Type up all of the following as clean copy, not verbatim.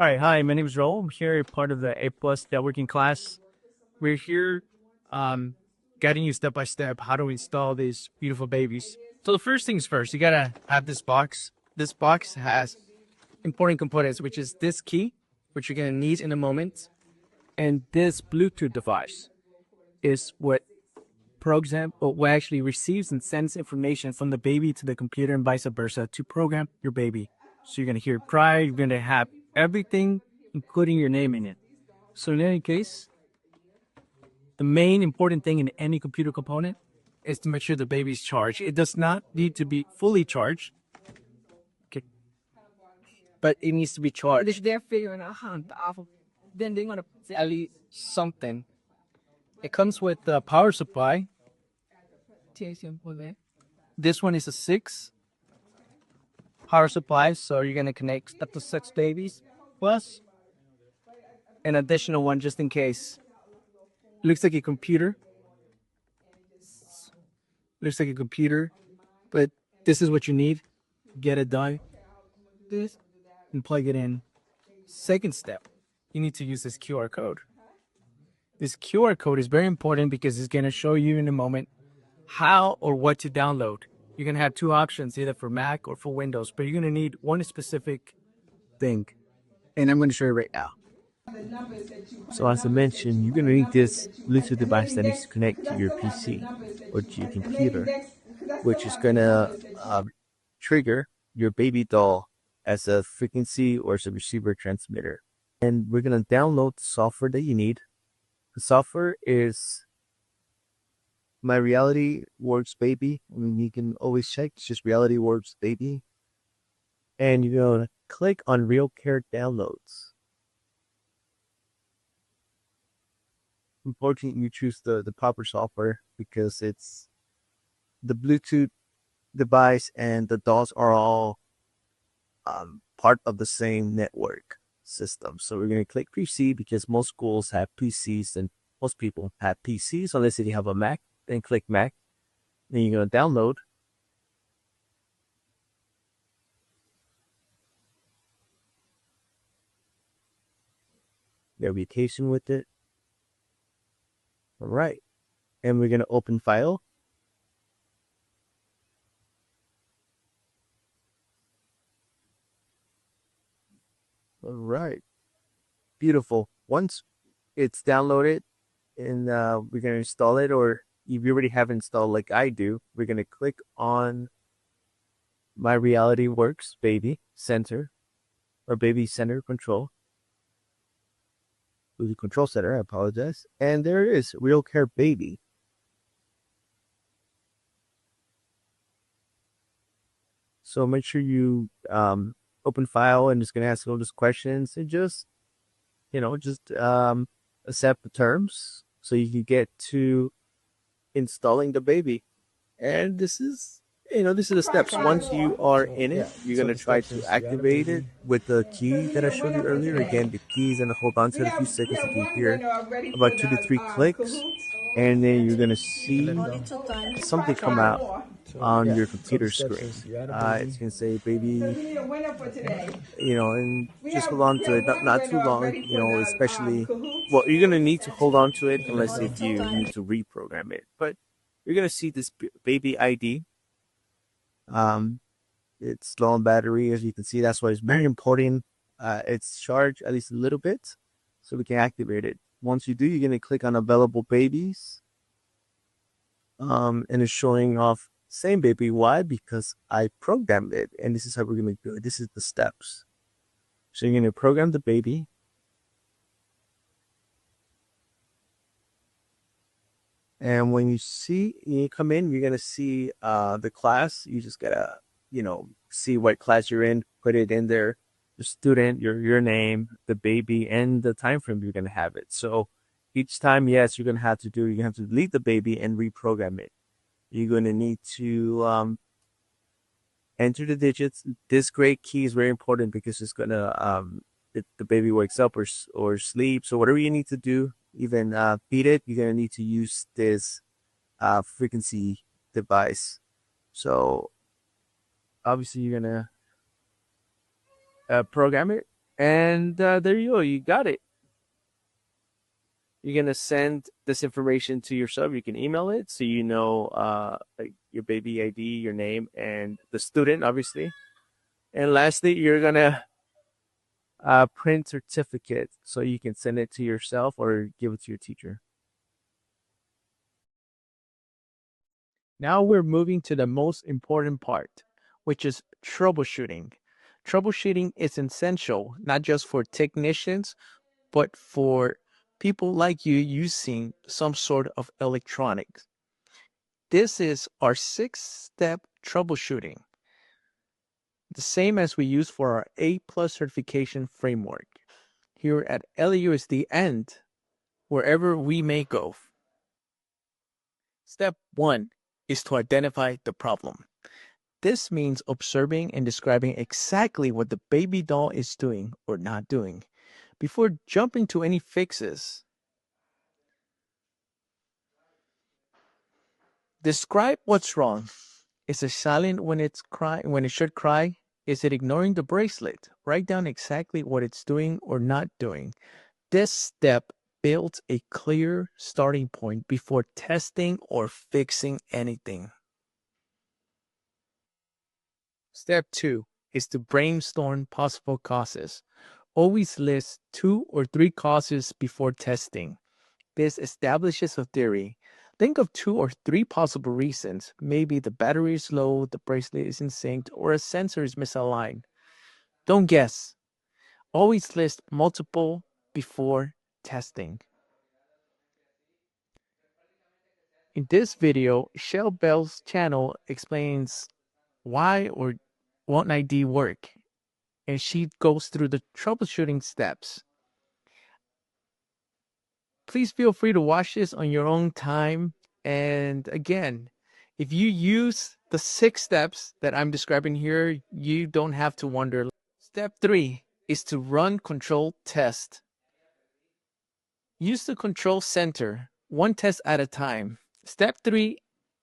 All right, hi, my name is Raul. I'm here part of the A Plus networking class. We're here guiding you step by step how to install these beautiful babies. So the first things first, you gotta have this box. This box has important components, which is this key, which you're gonna need in a moment, and this Bluetooth device is what what actually receives and sends information from the baby to the computer and vice versa to program your baby. So you're gonna hear cry, you're gonna have everything, including your name in it. So in any case, the main important thing in any computer component is to make sure the baby's charged. It does not need to be fully charged, okay, but it needs to be charged. They're figuring out how then they're gonna at least something. It comes with the power supply. This one is a 6 power supply, so you're gonna connect up to 6 babies plus an additional one just in case. Looks like a computer. Looks like a computer, but this is what you need. Get it done. This and plug it in. Second step, you need to use this QR code. This QR code is very important because it's going to show you in a moment how or what to download. You're going to have two options, either for Mac or for Windows, but you're going to need one specific thing. And I'm going to show you right now. So as I mentioned, you're going to need this Bluetooth device that needs to connect to your PC or to your computer, which is going to trigger your baby doll as a frequency or as a receiver transmitter. And we're going to download the software that you need. The software is my Realityworks Baby. I mean, you can always check. It's just Realityworks Baby. And you're going to click on RealCare Downloads. Important you choose the proper software because it's the Bluetooth device and the dolls are all part of the same network system. So we're going to click PC because most schools have PCs and most people have PCs unless you have a Mac. Then click Mac. Then you're going to download. There'll be a casing with it. All right. And we're going to open file. All right. Beautiful. Once it's downloaded and we're going to install it, or if you already have installed like I do, we're going to click on my Realityworks Baby Center or Baby Center Control. The control center, I apologize. And there it is, RealCare Baby. So make sure you open file, and it's going to ask all those questions, and just accept the terms so you can get to installing the baby. And this is the steps. Once you are in it, you're going to try to activate it with the key that I showed you earlier. Again, the key is going to hold on to it a few seconds. You can hear about 2 to 3 clicks, and then you're going to see something come out on your computer screen. It's going to say baby, and just hold on to it, not too long, especially, well, you're going to need to hold on to it unless if you need to reprogram it. But you're going to see this baby ID. It's low on battery, as you can see. That's why it's very important. It's charged at least a little bit so we can activate it. Once you do, you're going to click on available babies. And it's showing off same baby. Why? Because I programmed it, and this is how we're going to do it. This is the steps. So you're going to program the baby. And when you come in, you're going to see the class. You just got to, see what class you're in, put it in there, the student, your name, the baby, and the time frame you're going to have it. So each time, yes, you're going to have to delete the baby and reprogram it. You're going to need to enter the digits. This gray key is very important because it's going to, the baby wakes up or sleeps. So whatever you need to do, even feed it, you're going to need to use this frequency device. So obviously you're going to program it, And there you go. You got it. You're gonna send this information to yourself. You can email it so you know like your baby ID, your name, and the student, obviously. And lastly, you're gonna print certificate so you can send it to yourself or give it to your teacher. Now we're moving to the most important part, which is troubleshooting. Troubleshooting is essential not just for technicians, but for people like you using some sort of electronics. This is our 6-step troubleshooting, the same as we use for our A plus certification framework here at LAUSD and wherever we may go. Step 1 is to identify the problem. This means observing and describing exactly what the baby doll is doing or not doing before jumping to any fixes. Describe what's wrong. Is it silent when it's crying when it should cry? Is it ignoring the bracelet? Write down exactly what it's doing or not doing. This step builds a clear starting point before testing or fixing anything. Step 2 is to brainstorm possible causes. Always list 2 or 3 causes before testing. This establishes a theory. Think of 2 or 3 possible reasons. Maybe the battery is low, the bracelet isn't synced, or a sensor is misaligned. Don't guess. Always list multiple before testing. In this video, Shell Bell's channel explains why or won't ID work, and she goes through the troubleshooting steps. Please feel free to watch this on your own time. And again, if you use the 6 steps that I'm describing here, you don't have to wonder. Step 3 is to run control test. Use the control center, one test at a time. Step 3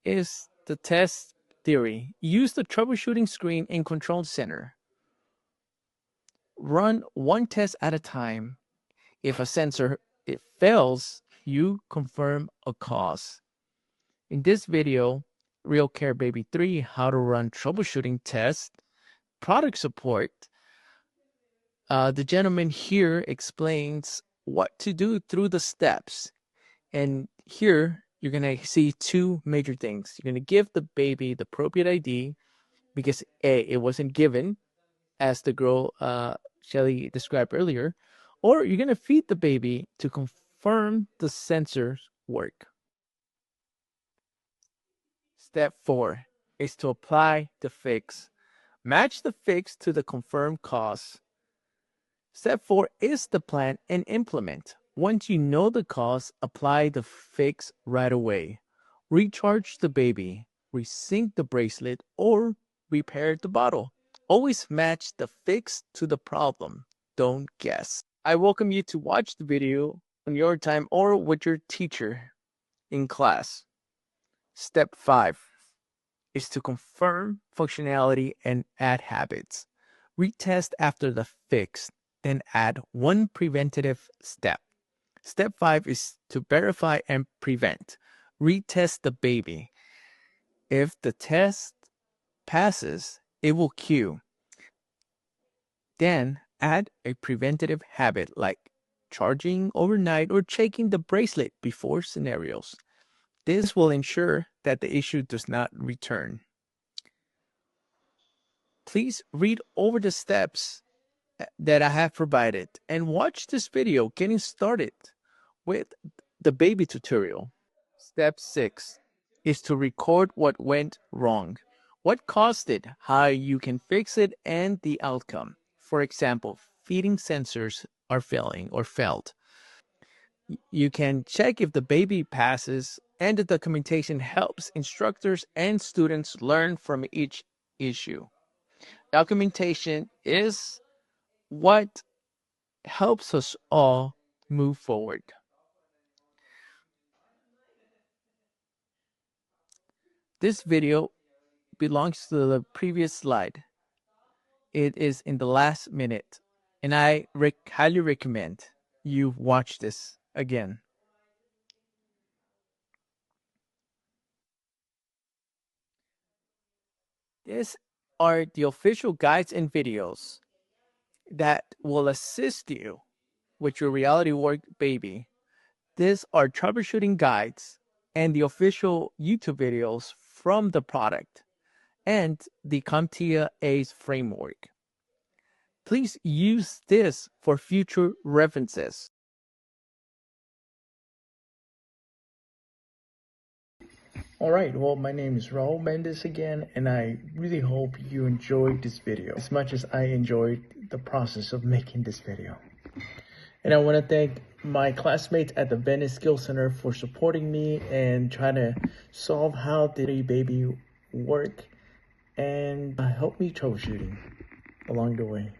is the test theory. Use the troubleshooting screen in control center. Run one test at a time. If a sensor it fails, you confirm a cause. In this video, RealCare Baby 3, how to run troubleshooting tests, product support, the gentleman here explains what to do through the steps. And here you're going to see 2 major things. You're going to give the baby the appropriate ID because A, it wasn't given as the girl Shelly described earlier, or you're going to feed the baby to confirm the sensors work. Step 4 is to apply the fix. Match the fix to the confirmed cause. Step 4 is the plan and implement. Once you know the cause, apply the fix right away. Recharge the baby, resync the bracelet, or repair the bottle. Always match the fix to the problem. Don't guess. I welcome you to watch the video on your time or with your teacher in class. Step 5 is to confirm functionality and add habits. Retest after the fix, then add one preventative step. Step 5 is to verify and prevent. Retest the baby. If the test passes, it will queue. Then add a preventative habit like charging overnight or checking the bracelet before scenarios. This will ensure that the issue does not return. Please read over the steps that I have provided and watch this video getting started with the baby tutorial. Step 6 is to record what went wrong, what caused it, how you can fix it, and the outcome. For example, feeding sensors are failing or failed. You can check if the baby passes, and the documentation helps instructors and students learn from each issue. Documentation is what helps us all move forward. This video belongs to the previous slide. It is in the last minute. And I highly recommend you watch this again. These are the official guides and videos that will assist you with your Realityworks Baby. These are troubleshooting guides and the official YouTube videos from the product and the CompTIA ACE framework. Please use this for future references. All right, well, my name is Raul Mendez again, and I really hope you enjoyed this video as much as I enjoyed the process of making this video. And I want to thank my classmates at the Venice Skill Center for supporting me and trying to solve how the baby work and help me troubleshooting along the way.